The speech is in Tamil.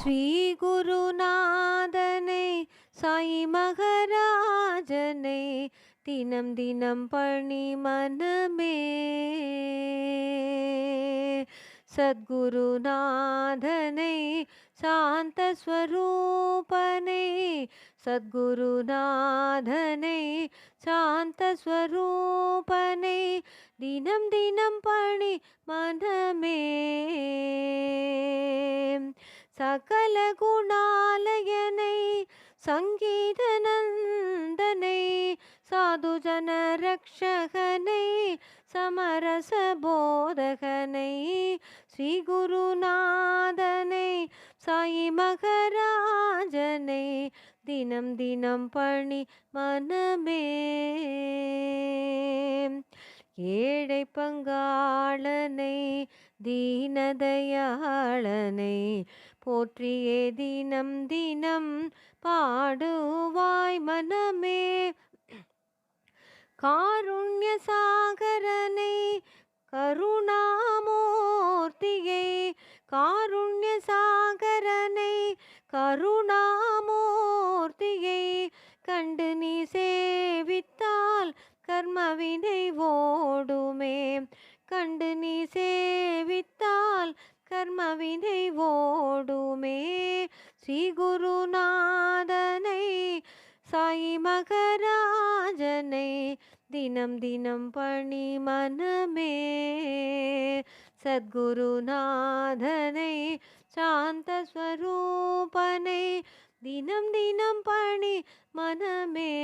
ஸ்ரீ குருநாதனை சாயி மகராஜனை தினம் தினம் பணி மனமே. சத்குருநாதனை சாந்த ஸ்வரூபனை சத்குருநாதனை சாந்த ஸ்வரூபனை தினம் தினம் பணி மனமே. சகல குணாலயனை சங்கீத நந்தனை சாதுஜன ரக்ஷகனை சமரச போதகனை ஸ்ரீ குருநாதனை சாயி மகராஜனை தினம் தினம் பணி மனமே. ஏழை பங்காளனை தீனதயாளனை போற்றியே தினம் தினம் பாடுவாய் மனமே. காருண்ய சாகரனை கருணாமூர்த்தியை காருண்ய சாகரனை கருணாமூர்த்தியை கண்டு நீ சேவித்தால் கர்மவினை ஓடுமே. கண்டு நீ சேவித்தால் கர்மவினை ஓடுமே. ஸ்ரீ குருநாதனை சாயி மகராஜனை தினம் தினம் பணி மனமே. சத்குருநாதனை சாந்த ஸ்வரூபனை தினம் தினம் பணி மனமே.